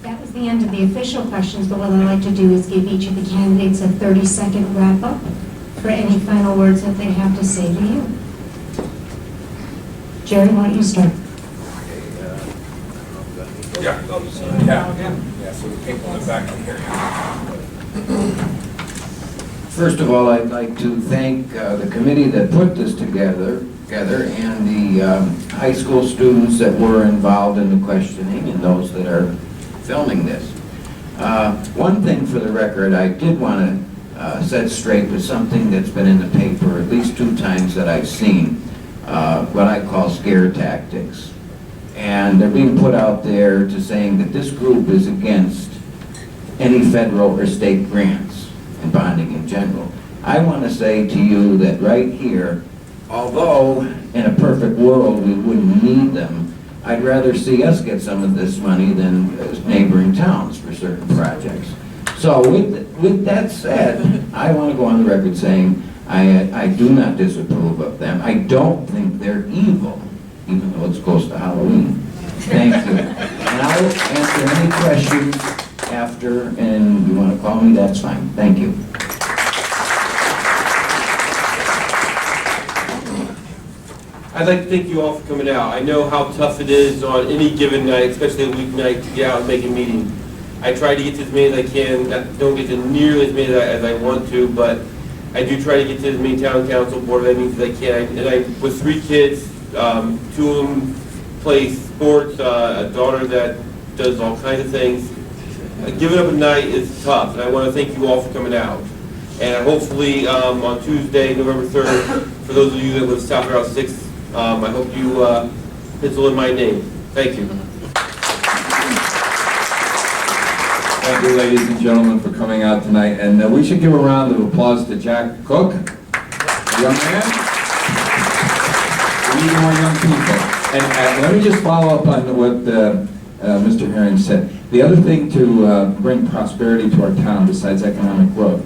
That was the end of the official questions, but what I'd like to do is give each of the candidates a 30-second wrap-up for any final words that they have to say to you. Jerry, why don't you start? Yeah, so the people in the back can hear you. First of all, I'd like to thank the committee that put this together and the high school students that were involved in the questioning and those that are filming this. One thing for the record, I did want to set straight with something that's been in the paper at least 2 times that I've seen, what I call scare tactics. And they're being put out there to saying that this group is against any federal or state grants and bonding in general. I want to say to you that right here, although in a perfect world we wouldn't need them, I'd rather see us get some of this money than neighboring towns for certain projects. So with that said, I want to go on the record saying I do not disapprove of them. I don't think they're evil, even though it's close to Halloween. Thank you. And I will answer any questions after, and you want to call me, that's fine. Thank you. I'd like to thank you all for coming out. I know how tough it is on any given night, especially a weeknight, to get out and make a meeting. I try to get to as many as I can. Don't get to nearly as many as I want to, but I do try to get to as many town council, board of ed meetings as I can. And with 3 kids, 2 of them play sports, a daughter that does all kinds of things. Giving up at night is tough, and I want to thank you all for coming out. And hopefully on Tuesday, November 3rd, for those of you that live South Route 6, I hope you pencil in my name. Thank you. Thank you, ladies and gentlemen, for coming out tonight. And we should give a round of applause to Jack Cook, young man. We need more young people. And let me just follow up on what Mr. Herring said. The other thing to bring prosperity to our town besides economic growth,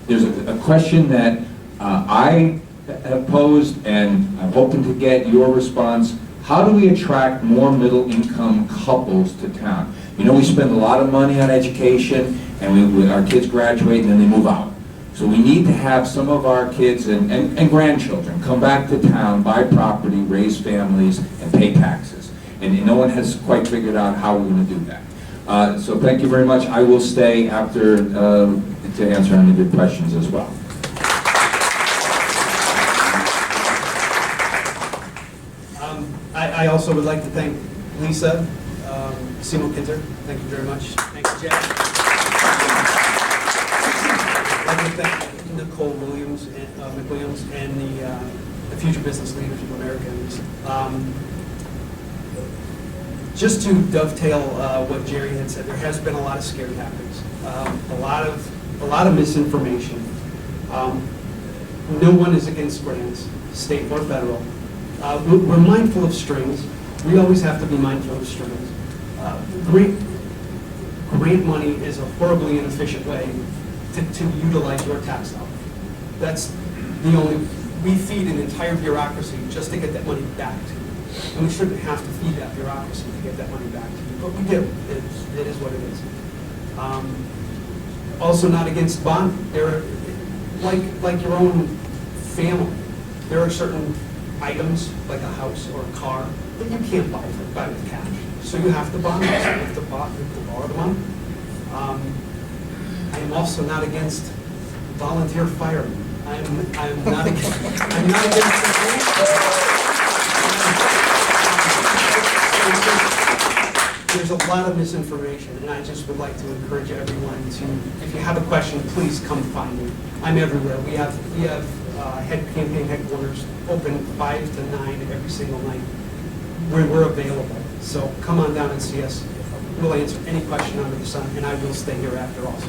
there's a question that I have posed, and I'm hoping to get your response. How do we attract more middle-income couples to town? You know, we spend a lot of money on education, and our kids graduate and then they move out. So we need to have some of our kids and grandchildren come back to town, buy property, raise families, and pay taxes. And no one has quite figured out how we're going to do that. So thank you very much. I will stay after to answer any of your questions as well. I also would like to thank Lisa, Simo-Kinzer. Thank you very much. Thanks, Jack. I'd like to thank Nicole Williams and the Future Business Leaders of Americans. Just to dovetail what Jerry had said, there has been a lot of scare tactics, a lot of misinformation. No one is against grants, state or federal. We're mindful of strings. We always have to be mindful of strings. Grant money is a horribly inefficient way to utilize your tax dollar. That's the only, we feed an entire bureaucracy just to get that money back to you. And we shouldn't have to feed that bureaucracy to get that money back to you, but we do. It is what it is. Also not against bond. There are, like your own family, there are certain items, like a house or a car, that you can't buy with cash. So you have to bond. So you have to borrow the money. I am also not against volunteer firemen. I'm not against there's a lot of misinformation, and I just would like to encourage everyone to, if you have a question, please come find me. I'm everywhere. We have campaign headquarters open 5 to 9 every single night. We're available. So come on down and see us. We'll answer any question under the sun, and I will stay here after also.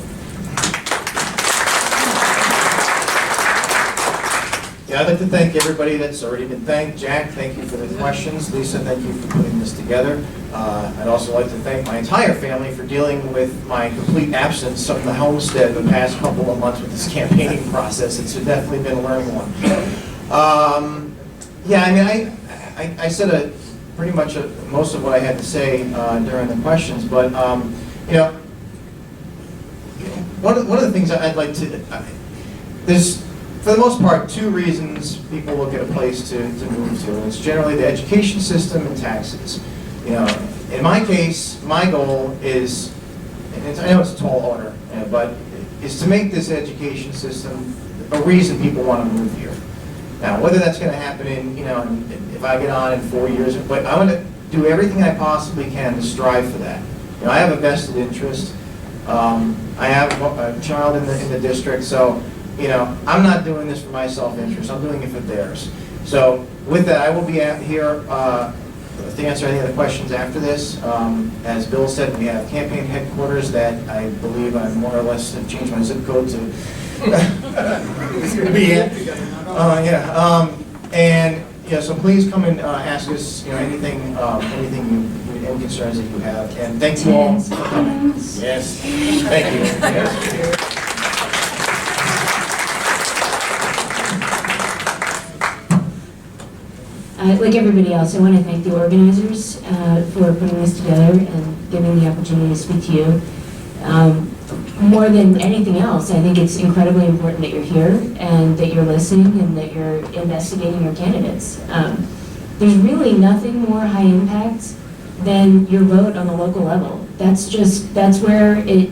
Yeah, I'd like to thank everybody that's already been thanked. Jack, thank you for the questions. Lisa, thank you for putting this together. I'd also like to thank my entire family for dealing with my complete absence from the homestead the past couple of months with this campaigning process. It's definitely been a learning one. Yeah, I mean, I said pretty much most of what I had to say during the questions, but You know, one of the things I'd like to, there's, for the most part, two reasons people look at a place to move to. And it's generally the education system and taxes. You know, in my case, my goal is, and I know it's a tall order, but is to make this education system a reason people want to move here. Now, whether that's going to happen in, you know, if I get on in 4 years, but I want to do everything I possibly can to strive for that. You know, I have a vested interest. I have a child in the district, so, you know, I'm not doing this for my self-interest. I'm doing it for theirs. So with that, I will be here to answer any of the questions after this. As Bill said, we have campaign headquarters that I believe I more or less have changed my zip code to be in. And yeah, so please come and ask us, you know, anything any concerns that you have. And thank you all for coming. Yes, thank you. Yes. Like everybody else, I want to thank the organizers for putting this together and giving the opportunity to speak to you. More than anything else, I think it's incredibly important that you're here and that you're listening and that you're investigating your candidates. There's really nothing more high impact than your vote on the local level. That's where it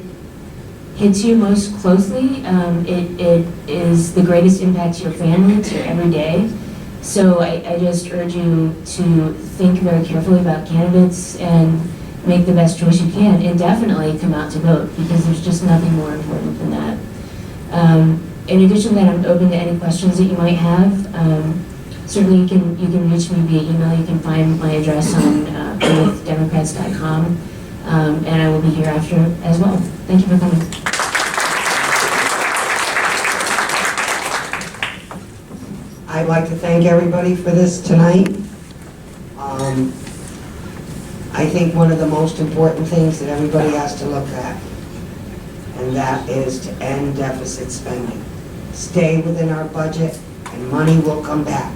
hits you most closely. It is the greatest impact to your family, to your everyday. So I just urge you to think very carefully about candidates and make the best choice you can, and definitely come out to vote, because there's just nothing more important than that. In addition to that, I'm open to any questions that you might have. Certainly you can reach me via email. You can find my address on PlymouthDemocrats.com, and I will be here after as well. Thank you for coming. I'd like to thank everybody for this tonight. I think one of the most important things that everybody has to look at, and that is to end deficit spending. Stay within our budget, and money will come back.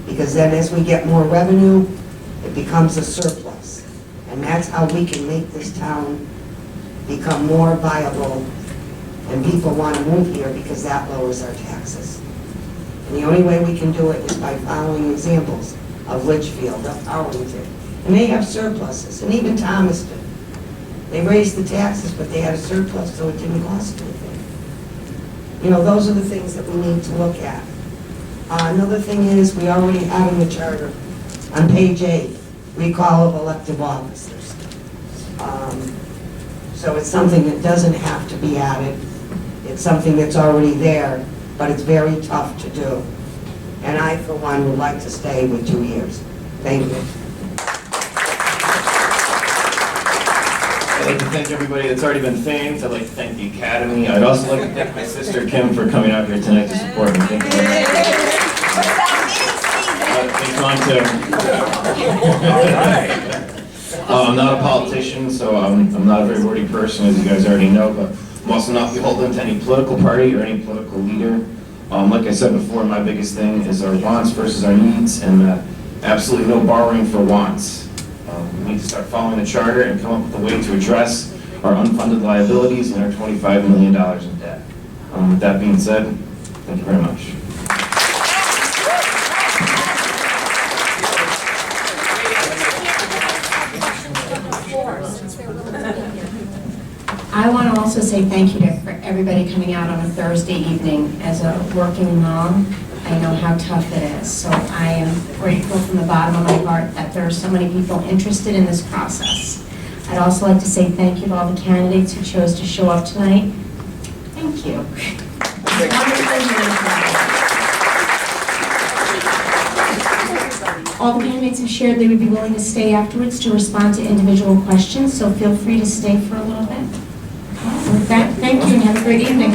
Because then as we get more revenue, it becomes a surplus. And that's how we can make this town become more viable, and people want to move here because that lowers our taxes. And the only way we can do it is by following examples of Litchfield, of Arlington. And they have surpluses, and even Thomaston. They raised the taxes, but they had a surplus, so it didn't cost anything. You know, those are the things that we need to look at. Another thing is, we already have in the charter, on page 8, recall of elective officers. So it's something that doesn't have to be added. It's something that's already there, but it's very tough to do. And I, for one, would like to stay with 2 years. Thank you. I'd like to thank everybody that's already been thanked. I'd like to thank the Academy. I'd also like to thank my sister Kim for coming out here tonight to support me. Thank you very much. Thanks, Mom, too. I'm not a politician, so I'm not a very wordy person, as you guys already know, but I'm also not beholden to any political party or any political leader. Like I said before, my biggest thing is our wants versus our needs, and absolutely no borrowing for wants. We need to start following the charter and come up with a way to address our unfunded liabilities and our $25 million in debt. With that being said, thank you very much. I want to also say thank you for everybody coming out on a Thursday evening. As a working mom, I know how tough it is. So I am grateful from the bottom of my heart that there are so many people interested in this process. I'd also like to say thank you to all the candidates who chose to show up tonight. Thank you. All the candidates have shared they would be willing to stay afterwards to respond to individual questions, so feel free to stay for a little bit. With that, thank you and have a great evening.